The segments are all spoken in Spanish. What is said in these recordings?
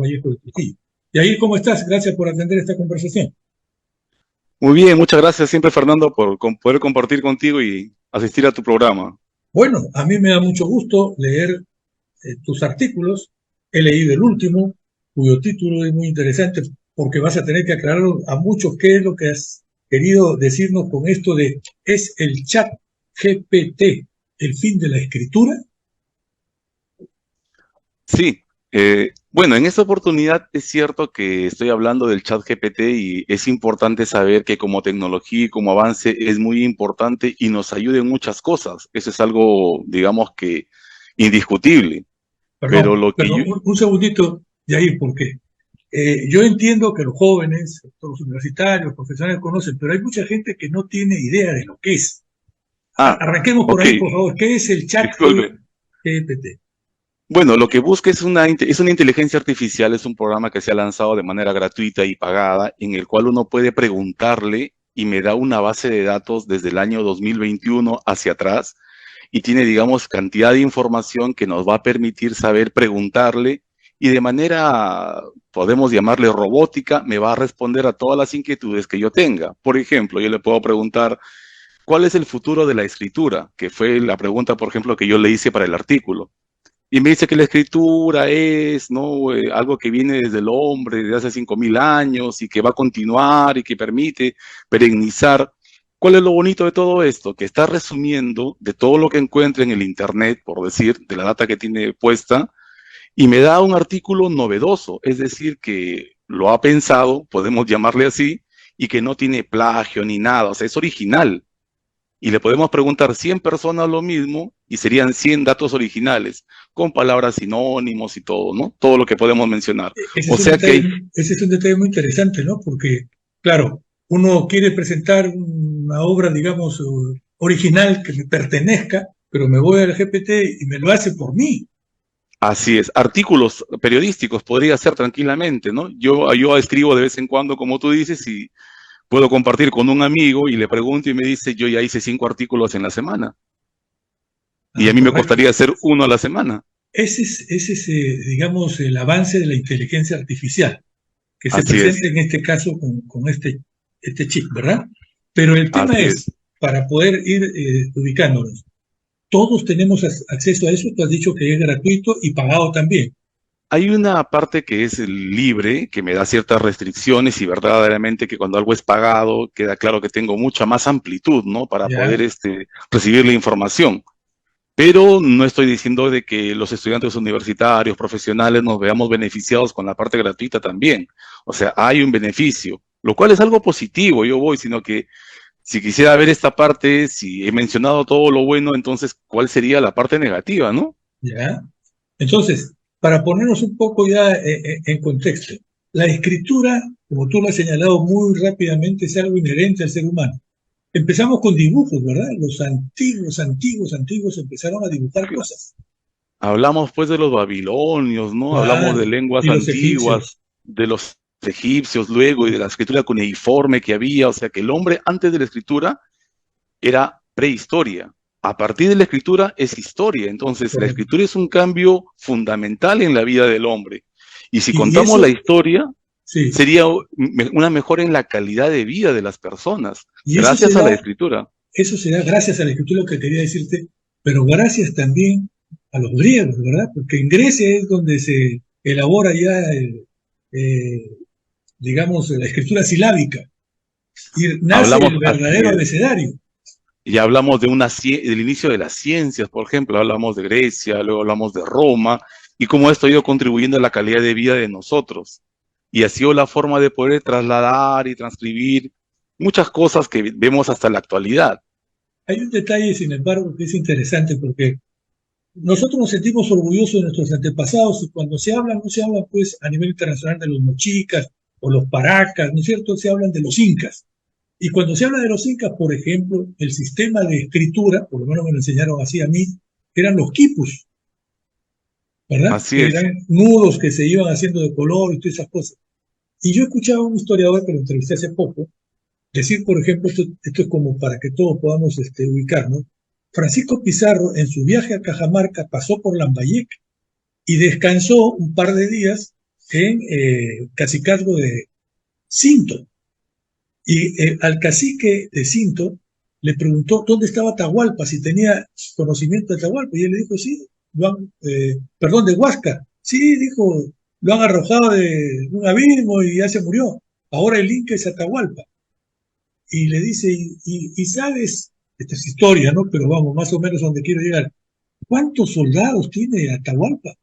Vallejo de Trujillo. Y ahí, ¿cómo estás? Gracias por atender esta conversación. Muy bien, muchas gracias siempre, Fernando, por poder compartir contigo y asistir a tu programa. Bueno, a mí me da mucho gusto leer tus artículos. He leído el último, cuyo título es muy interesante porque vas a tener que aclarar a muchos qué es lo que has querido decirnos con esto de ¿es el chat GPT el fin de la escritura? Sí, bueno, en esta oportunidad es cierto que estoy hablando del chat GPT y es importante saber que como tecnología y como avance es muy importante y nos ayuda en muchas cosas. Eso es algo, digamos que, indiscutible. Pero Perdón, lo que yo, un segundito, Yair, porque yo entiendo que los jóvenes, los universitarios, los profesionales conocen, pero hay mucha gente que no tiene idea de lo que es. Arranquemos por ok, ahí, por favor. ¿Qué es el chat disculpe. GPT? Bueno, lo que busca es es una inteligencia artificial, es un programa que se ha lanzado de manera gratuita y pagada, en el cual uno puede preguntarle y me da una base de datos desde el año 2021 hacia atrás y tiene, digamos, cantidad de información que nos va a permitir saber preguntarle y de manera, podemos llamarle robótica, me va a responder a todas las inquietudes que yo tenga. Por ejemplo, yo le puedo preguntar, ¿cuál es el futuro de la escritura? Que fue la pregunta, por ejemplo, que yo le hice para el artículo. Y me dice que la escritura es, ¿no? Algo que viene desde el hombre, desde hace 5.000 años y que va a continuar y que permite perennizar. ¿Cuál es lo bonito de todo esto? Que está resumiendo de todo lo que encuentra en el Internet, por decir, de la data que tiene puesta, y me da un artículo novedoso, es decir, que lo ha pensado, podemos llamarle así, y que no tiene plagio ni nada, o sea, es original y le podemos preguntar 100 personas lo mismo y serían 100 datos originales, con palabras sinónimos y todo, ¿no? Todo lo que podemos mencionar. Ese O es un sea que detalle, hay, ese es un detalle muy interesante, ¿no? Porque, claro, uno quiere presentar una obra, digamos, original que me pertenezca, pero me voy al GPT y me lo hace por mí. así es, artículos periodísticos podría ser tranquilamente, ¿no? Yo escribo de vez en cuando, como tú dices, y puedo compartir con un amigo y le pregunto y me dice, yo ya hice 5 artículos en la semana y a Ah, mí me correcto. costaría hacer uno a la semana. Ese es, digamos, el avance de la inteligencia artificial que se Así presenta es, en este caso con este chip, ¿verdad? Pero el tema así es, es. para poder ir ubicándonos, todos tenemos acceso a eso. Tú has dicho que es gratuito y pagado también. Hay una parte que es el libre, que me da ciertas restricciones y verdaderamente que cuando algo es pagado queda claro que tengo mucha más amplitud, ¿no? Para poder ¿Ya? recibir la información. Pero no estoy diciendo de que los estudiantes universitarios, profesionales, nos veamos beneficiados con la parte gratuita también. O sea, hay un beneficio, lo cual es algo positivo, yo voy, sino que si quisiera ver esta parte, si he mencionado todo lo bueno, entonces, ¿cuál sería la parte negativa, no? ¿Ya? Entonces, para ponernos un poco ya en contexto, la escritura, como tú lo has señalado muy rápidamente, es algo inherente al ser humano. Empezamos con dibujos, ¿verdad? Los antiguos empezaron a dibujar cosas. Hablamos pues de los babilonios, ¿no? Hablamos de Claro. lenguas Y los egipcios. antiguas, de los egipcios luego y de la escritura cuneiforme que había. O sea que el hombre antes de la escritura era prehistoria. A partir de la escritura es historia. Entonces la Correcto. escritura es un cambio fundamental en la vida del hombre. Y si Y contamos la eso, historia, sí, sería una mejora en la calidad de vida de las personas, y gracias a la escritura. eso se da gracias a la escritura, lo que quería decirte, pero gracias también a los griegos, ¿verdad? Porque en Grecia es donde se elabora ya, eh, digamos, la escritura silábica y nace Hablamos el así verdadero es. abecedario. Y hablamos de del inicio de las ciencias, por ejemplo, hablamos de Grecia, luego hablamos de Roma, y cómo esto ha ido contribuyendo a la calidad de vida de nosotros. Y ha sido la forma de poder trasladar y transcribir muchas cosas que vemos hasta la actualidad. Hay un detalle, sin embargo, que es interesante porque nosotros nos sentimos orgullosos de nuestros antepasados y cuando se habla, no se habla pues a nivel internacional de los mochicas o los paracas, ¿no es cierto? Se hablan de los incas. Y cuando se habla de los incas, por ejemplo, el sistema de escritura, por lo menos me lo enseñaron así a mí, eran los quipus, ¿verdad? Así Que es. eran nudos que se iban haciendo de color y todas esas cosas. Y yo escuchaba a un historiador que lo entrevisté hace poco decir, por ejemplo, esto es como para que todos podamos ubicarnos. Francisco Pizarro, en su viaje a Cajamarca, pasó por Lambayeque y descansó un par de días en cacicazgo de Cinto. Y al cacique de Cinto le preguntó dónde estaba Atahualpa, si tenía conocimiento de Atahualpa. Y él le dijo, sí, perdón, de Huáscar. Sí, dijo, lo han arrojado de un abismo y ya se murió. Ahora el Inca es Atahualpa. Y le dice, y sabes, esta es historia, ¿no? Pero vamos, más o menos a donde quiero llegar. ¿Cuántos soldados tiene Atahualpa?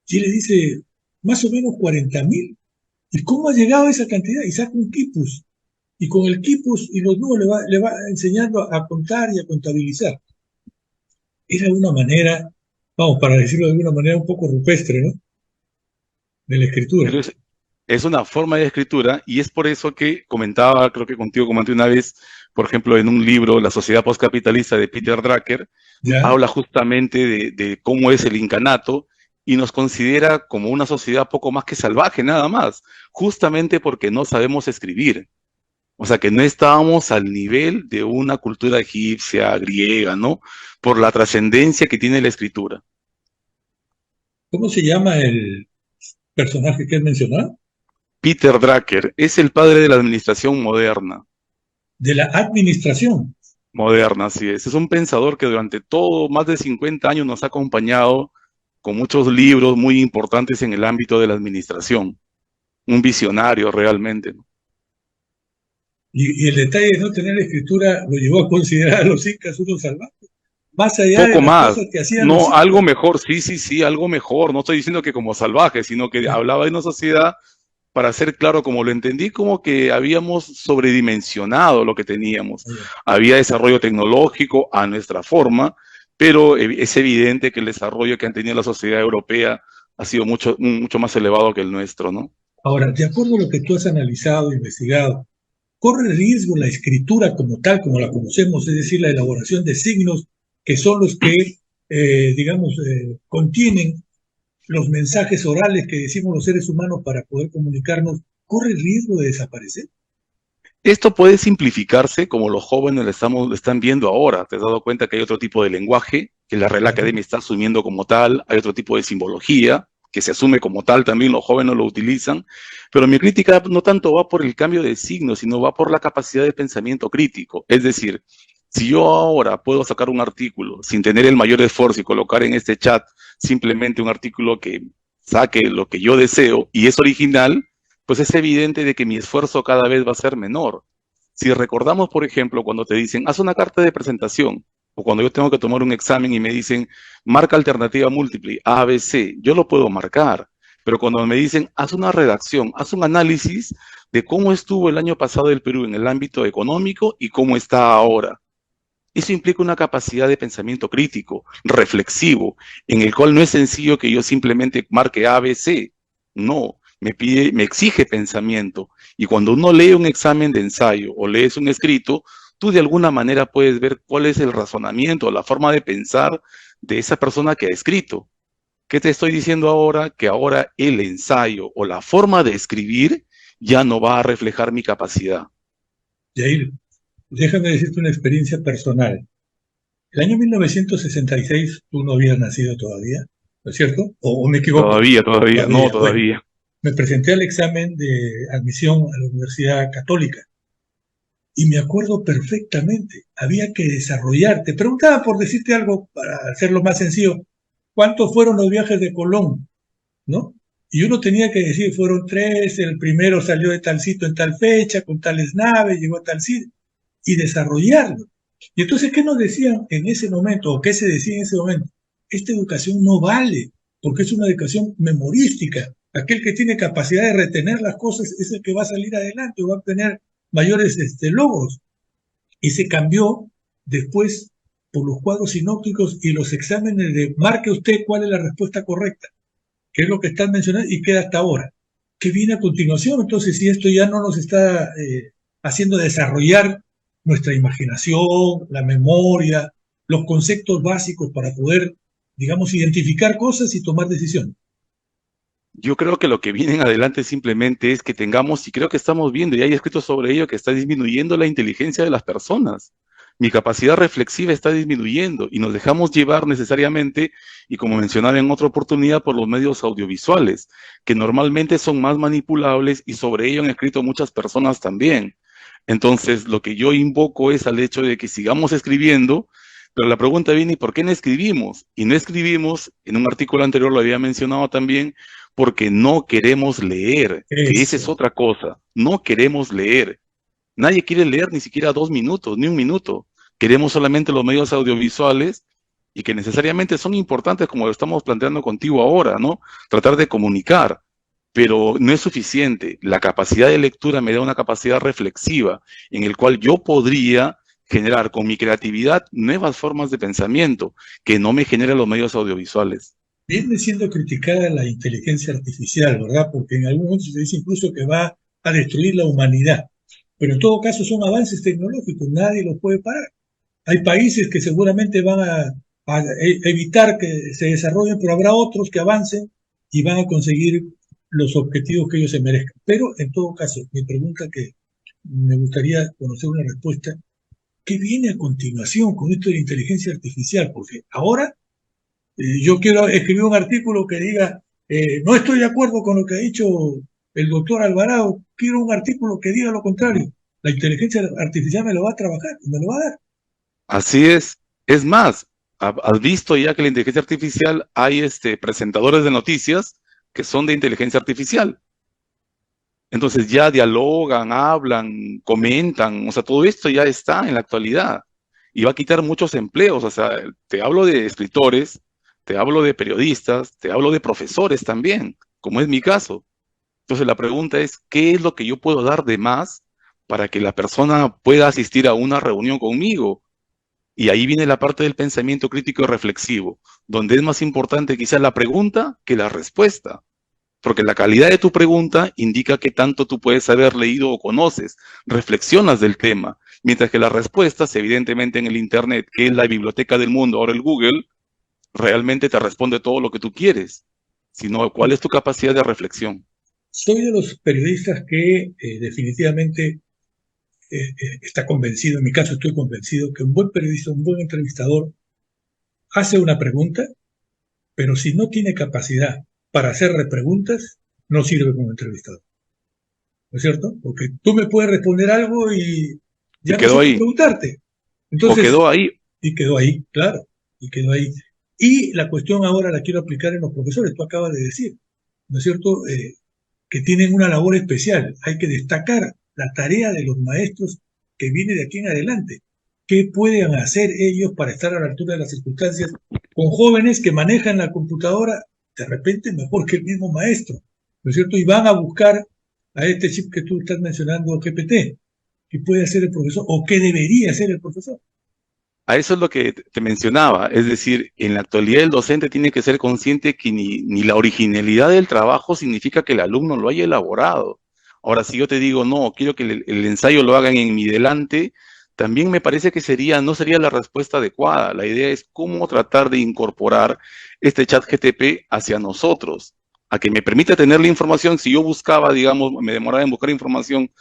Y él le dice, más o menos 40.000. ¿Y cómo ha llegado a esa cantidad? Y saca un quipus. Y con el quipus y los números le va enseñando a contar y a contabilizar. Era una manera, vamos, para decirlo de alguna manera un poco rupestre, ¿no? De la escritura. Pero es una forma de escritura y es por eso que comentaba, creo que contigo comenté una vez, por ejemplo, en un libro, La sociedad postcapitalista de Peter Drucker, ¿Ya? habla justamente de cómo es el incanato y nos considera como una sociedad poco más que salvaje, nada más, justamente porque no sabemos escribir. O sea, que no estábamos al nivel de una cultura egipcia, griega, ¿no? Por la trascendencia que tiene la escritura. ¿Cómo se llama el personaje que has mencionado? Peter Drucker es el padre de la administración moderna. De la administración. Moderna, así es. Es un pensador que durante todo, más de 50 años nos ha acompañado con muchos libros muy importantes en el ámbito de la administración. Un visionario realmente, ¿no? Y el detalle de no tener escritura lo llevó a considerar a los incas unos salvajes. Más allá de Poco las más. cosas que hacían los No, incas. algo mejor, sí, sí, sí, algo mejor. No estoy diciendo que como salvajes, sino que Ya, hablaba de una sociedad, para ser claro, como lo entendí, como que habíamos sobredimensionado lo que teníamos. ya. Había desarrollo tecnológico a nuestra forma, pero es evidente que el desarrollo que han tenido la sociedad europea ha sido mucho, mucho más elevado que el nuestro, ¿no? Ahora, de acuerdo a lo que tú has analizado, investigado, ¿corre riesgo la escritura como tal, como la conocemos, es decir, la elaboración de signos que son los que, digamos, contienen los mensajes orales que decimos los seres humanos para poder comunicarnos, corre el riesgo de desaparecer? Esto puede simplificarse como los jóvenes lo están viendo ahora. Te has dado cuenta que hay otro tipo de lenguaje que la Real Claro. Academia está asumiendo como tal, hay otro tipo de simbología que se asume como tal, también los jóvenes lo utilizan, pero mi crítica no tanto va por el cambio de signo, sino va por la capacidad de pensamiento crítico. Es decir, si yo ahora puedo sacar un artículo sin tener el mayor esfuerzo y colocar en este chat simplemente un artículo que saque lo que yo deseo y es original, pues es evidente de que mi esfuerzo cada vez va a ser menor. Si recordamos, por ejemplo, cuando te dicen, haz una carta de presentación, o cuando yo tengo que tomar un examen y me dicen, marca alternativa múltiple, A, B, C, yo lo puedo marcar, pero cuando me dicen, haz una redacción, haz un análisis de cómo estuvo el año pasado el Perú en el ámbito económico y cómo está ahora. Eso implica una capacidad de pensamiento crítico, reflexivo, en el cual no es sencillo que yo simplemente marque A, B, C. No, me exige pensamiento. Y cuando uno lee un examen de ensayo o lees un escrito, tú de alguna manera puedes ver cuál es el razonamiento, la forma de pensar de esa persona que ha escrito. ¿Qué te estoy diciendo ahora? Que ahora el ensayo o la forma de escribir ya no va a reflejar mi capacidad. Yair, déjame decirte una experiencia personal. El año 1966 tú no habías nacido todavía, ¿no es cierto? ¿O me equivoco? Todavía, no, Todavía. Bueno, todavía. me presenté al examen de admisión a la Universidad Católica y me acuerdo perfectamente, había que desarrollar. Te preguntaba por decirte algo para hacerlo más sencillo, ¿cuántos fueron los viajes de Colón? ¿No? Y uno tenía que decir, fueron tres, el primero salió de tal sitio en tal fecha, con tales naves, llegó a tal sitio, y desarrollarlo. Y entonces, ¿qué nos decían en ese momento, o qué se decía en ese momento? Esta educación no vale, porque es una educación memorística. Aquel que tiene capacidad de retener las cosas es el que va a salir adelante, o va a tener mayores logros. Y se cambió después por los cuadros sinópticos y los exámenes de marque usted cuál es la respuesta correcta, que es lo que están mencionando y queda hasta ahora. ¿Qué viene a continuación? Entonces, si esto ya no nos está haciendo desarrollar nuestra imaginación, la memoria, los conceptos básicos para poder, digamos, identificar cosas y tomar decisiones. Yo creo que lo que viene en adelante simplemente es que tengamos, y creo que estamos viendo, y hay escritos sobre ello, que está disminuyendo la inteligencia de las personas. mi capacidad reflexiva está disminuyendo y nos dejamos llevar necesariamente, y como mencionaba en otra oportunidad, por los medios audiovisuales, que normalmente son más manipulables y sobre ello han escrito muchas personas también. Entonces, lo que yo invoco es al hecho de que sigamos escribiendo, pero la pregunta viene, ¿y por qué no escribimos? Y no escribimos, en un artículo anterior lo había mencionado también, porque no queremos leer, que esa es Eso. otra cosa, no queremos leer. Nadie quiere leer ni siquiera 2 minutos, ni un minuto. Queremos solamente los medios audiovisuales y que necesariamente son importantes como lo estamos planteando contigo ahora, ¿no? Tratar de comunicar, pero no es suficiente. La capacidad de lectura me da una capacidad reflexiva en el cual yo podría generar con mi creatividad nuevas formas de pensamiento que no me generan los medios audiovisuales. Viene siendo criticada la inteligencia artificial, ¿verdad? Porque en algún momento se dice incluso que va a destruir la humanidad. Pero en todo caso son avances tecnológicos, nadie los puede parar. Hay países que seguramente van a evitar que se desarrollen, pero habrá otros que avancen y van a conseguir los objetivos que ellos se merezcan. Pero en todo caso, mi pregunta que me gustaría conocer una respuesta, ¿qué viene a continuación con esto de la inteligencia artificial? Porque ahora yo quiero escribir un artículo que diga, no estoy de acuerdo con lo que ha dicho el doctor Alvarado, quiero un artículo que diga lo contrario. La inteligencia artificial me lo va a trabajar, me lo va a dar. Así es. Es más, has visto ya que la inteligencia artificial hay presentadores de noticias que son de inteligencia artificial. Entonces ya dialogan, hablan, comentan, o sea, todo esto ya está en la actualidad y va a quitar muchos empleos. O sea, te hablo de escritores, te hablo de periodistas, te hablo de profesores también, como es mi caso. Entonces la pregunta es, ¿qué es lo que yo puedo dar de más para que la persona pueda asistir a una reunión conmigo? Y ahí viene la parte del pensamiento crítico y reflexivo, donde es más importante quizás la pregunta que la respuesta, porque la calidad de tu pregunta indica qué tanto tú puedes haber leído o conoces, reflexionas del tema, mientras que las respuestas, evidentemente en el Internet, que es la biblioteca del mundo, ahora el Google, realmente te responde todo lo que tú quieres, sino cuál es tu capacidad de reflexión. Soy de los periodistas que definitivamente está convencido, en mi caso estoy convencido, que un buen periodista, un buen entrevistador, hace una pregunta, pero si no tiene capacidad para hacer repreguntas, no sirve como entrevistador. ¿No es cierto? Porque tú me puedes responder algo y Y ya no quedó sé qué ahí, preguntarte. o Entonces, quedó ahí. y quedó ahí, claro, y quedó ahí. Y la cuestión ahora la quiero aplicar en los profesores, tú acabas de decir, ¿no es cierto? Que tienen una labor especial. Hay que destacar la tarea de los maestros que viene de aquí en adelante. ¿Qué pueden hacer ellos para estar a la altura de las circunstancias con jóvenes que manejan la computadora de repente mejor que el mismo maestro? ¿No es cierto? Y van a buscar a este chip que tú estás mencionando, GPT. ¿Qué puede hacer el profesor o qué debería hacer el profesor? A eso es lo que te mencionaba, es decir, en la actualidad el docente tiene que ser consciente que ni la originalidad del trabajo significa que el alumno lo haya elaborado. Ahora, si yo te digo, no, quiero que el ensayo lo hagan en mi delante, también me parece que no sería la respuesta adecuada. La idea es cómo tratar de incorporar este chat GTP hacia nosotros, a que me permita tener la información. Si yo buscaba, digamos, me demoraba en buscar información,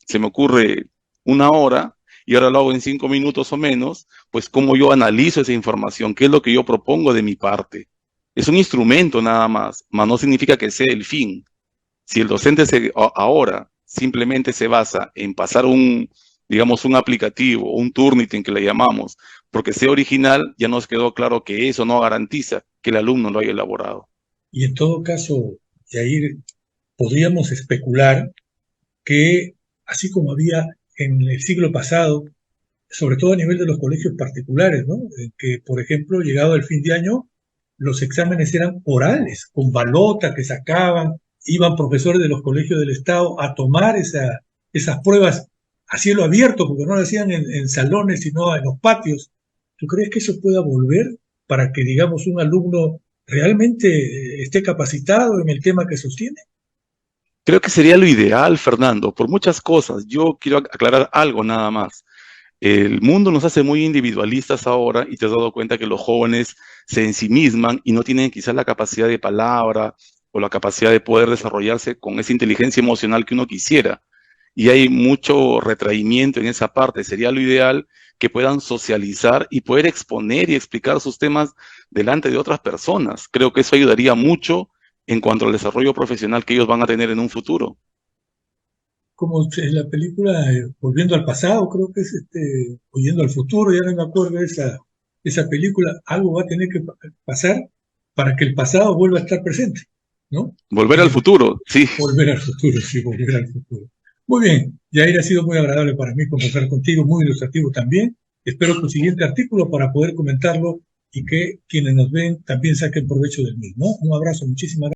se me ocurre 1 hora, y ahora lo hago en 5 minutos o menos, pues cómo yo analizo esa información, qué es lo que yo propongo de mi parte. Es un instrumento nada más, mas no significa que sea el fin. Si el docente ahora simplemente se basa en pasar digamos, un aplicativo, un Turnitin que le llamamos, porque sea original, ya nos quedó claro que eso no garantiza que el alumno lo haya elaborado. Y en todo caso, Jair, podríamos especular que, así como había en el siglo pasado, sobre todo a nivel de los colegios particulares, ¿no? Que, por ejemplo, llegado el fin de año, los exámenes eran orales, con balota que sacaban, iban profesores de los colegios del Estado a tomar esas pruebas a cielo abierto, porque no lo hacían en salones, sino en los patios. ¿Tú crees que eso pueda volver para que, digamos, un alumno realmente esté capacitado en el tema que sostiene? Creo que sería lo ideal, Fernando, por muchas cosas. Yo quiero aclarar algo nada más. El mundo nos hace muy individualistas ahora y te has dado cuenta que los jóvenes se ensimisman y no tienen quizás la capacidad de palabra o la capacidad de poder desarrollarse con esa inteligencia emocional que uno quisiera. y hay mucho retraimiento en esa parte. Sería lo ideal que puedan socializar y poder exponer y explicar sus temas delante de otras personas. Creo que eso ayudaría mucho en cuanto al desarrollo profesional que ellos van a tener en un futuro. Como es la película Volviendo al pasado, creo que es Oyendo al futuro, ya no me acuerdo de esa película. Algo va a tener que pasar para que el pasado vuelva a estar presente, ¿no? Volver al Eh, futuro, sí. Volver al futuro, sí, volver al futuro. Muy bien, Yair, ha sido muy agradable para mí conversar contigo, muy ilustrativo también. Espero tu siguiente artículo para poder comentarlo y que quienes nos ven también saquen provecho del mismo. Un abrazo, muchísimas gracias.